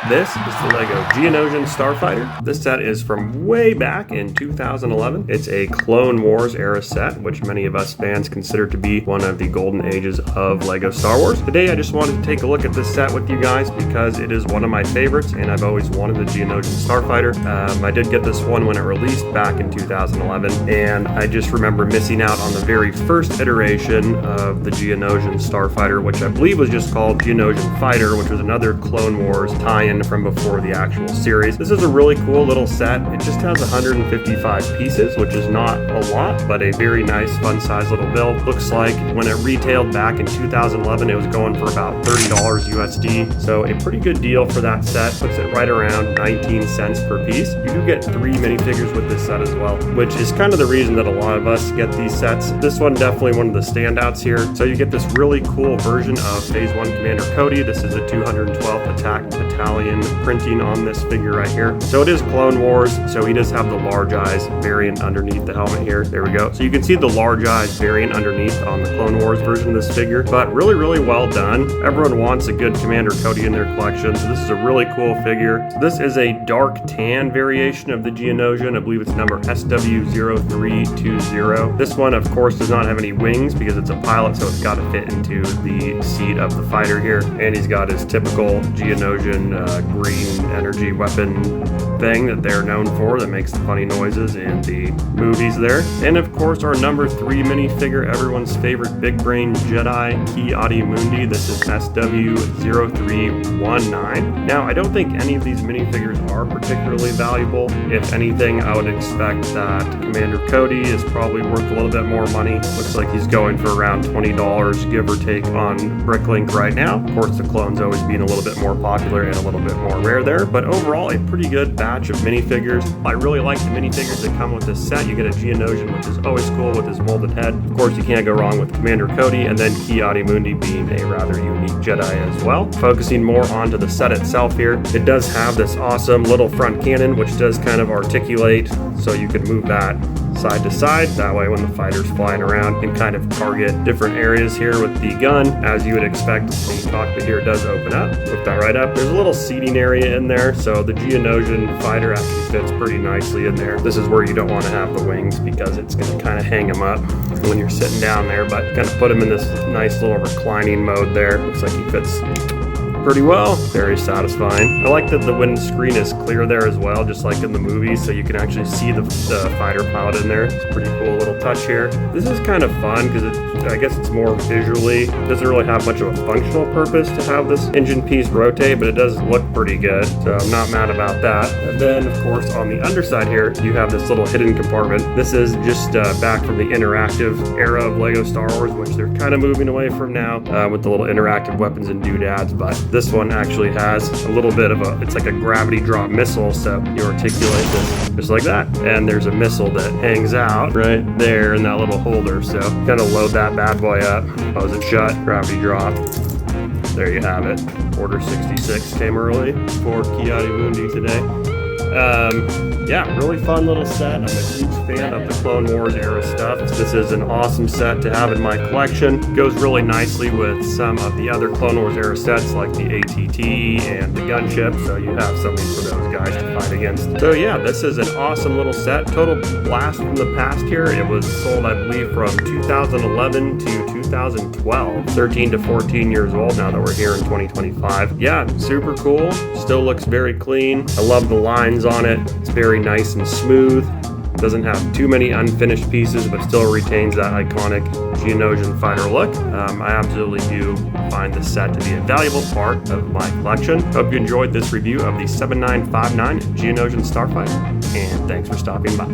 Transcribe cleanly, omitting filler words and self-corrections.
This is the LEGO Geonosian Starfighter. This set is from way back in 2011. It's a Clone Wars era set, which many of us fans consider to be one of the golden ages of LEGO Star Wars. Today I just wanted to take a look at this set with you guys because it is one of my favorites and I've always wanted the Geonosian Starfighter. I did get this one when it released back in 2011, and I just remember missing out on the very first iteration of the Geonosian Starfighter, which I believe was just called Geonosian Fighter, which was another Clone Wars tie-in from before the actual series. This is a really cool little set. It just has 155 pieces, which is not a lot, but a very nice, fun-sized little build. Looks like when it retailed back in 2011, it was going for about $30 USD, so a pretty good deal for that set. Puts it right around 19 cents per piece. You do get 3 minifigures with this set as well, which is kind of the reason that a lot of us get these sets. This one definitely one of the standouts here. So you get this really cool version of Phase 1 Commander Cody. This is a 212th Attack Battalion printing on this figure right here. So it is Clone Wars, so he does have the large eyes variant underneath the helmet here. There we go. So you can see the large eyes variant underneath on the Clone Wars version of this figure, but really, really well done. Everyone wants a good Commander Cody in their collection, so this is a really cool figure. So this is a dark tan variation of the Geonosian. I believe it's number SW0320. This one, of course, does not have any wings because it's a pilot, so it's got to fit into the seat of the fighter here. And he's got his typical Geonosian green energy weapon thing that they're known for that makes the funny noises in the movies there. And of course our number 3 minifigure, everyone's favorite big brain Jedi, Ki-Adi-Mundi. This is SW0319. Now I don't think any of these minifigures are particularly valuable. If anything, I would expect that Commander Cody is probably worth a little bit more money. Looks like he's going for around $20 give or take on Bricklink right now. Of course the clones always being a little bit more popular and a little bit more rare there, but overall a pretty good batch of minifigures. I really like the minifigures that come with this set. You get a Geonosian, which is always cool with his molded head. Of course you can't go wrong with Commander Cody, and then Ki-Adi-Mundi being a rather unique Jedi as well. Focusing more onto the set itself here, it does have this awesome little front cannon which does kind of articulate, so you can move that side to side. That way when the fighter's flying around, you can kind of target different areas here with the gun. As you would expect, the cockpit here does open up. Lift that right up. There's a little seating area in there, so the Geonosian fighter actually fits pretty nicely in there. This is where you don't want to have the wings because it's going to kind of hang him up when you're sitting down there, but kind of put him in this nice little reclining mode there. Looks like he fits pretty well. Very satisfying. I like that the windscreen is clear there as well, just like in the movies, so you can actually see the fighter pilot in there. It's a pretty cool little touch here. This is kind of fun because I guess it's more visually, doesn't really have much of a functional purpose to have this engine piece rotate, but it does look pretty good, so I'm not mad about that. And then of course on the underside here, you have this little hidden compartment. This is just back from the interactive era of LEGO Star Wars, which they're kind of moving away from now with the little interactive weapons and doodads, but this one actually has a little bit of it's like a gravity drop missile, so you articulate this just like that, and there's a missile that hangs out right there in that little holder, so kind of load that bad boy up, close it shut, gravity drop. There you have it. Order 66 came early for Ki-Adi-Mundi today. Yeah, really fun little set. I'm a huge fan of the Clone Wars era stuff. This is an awesome set to have in my collection. Goes really nicely with some of the other Clone Wars era sets like the ATT and the gunship, so you have something for those guys to fight against. So yeah, this is an awesome little set. Total blast from the past here. It was sold, I believe, from 2011 to 2012. 13 to 14 years old now that we're here in 2025. Yeah, super cool. Still looks very clean. I love the lines on it. It's very nice and smooth. Doesn't have too many unfinished pieces, but still retains that iconic Geonosian fighter look. I absolutely do find this set to be a valuable part of my collection. Hope you enjoyed this review of the 7959 Geonosian Starfighter, and thanks for stopping by.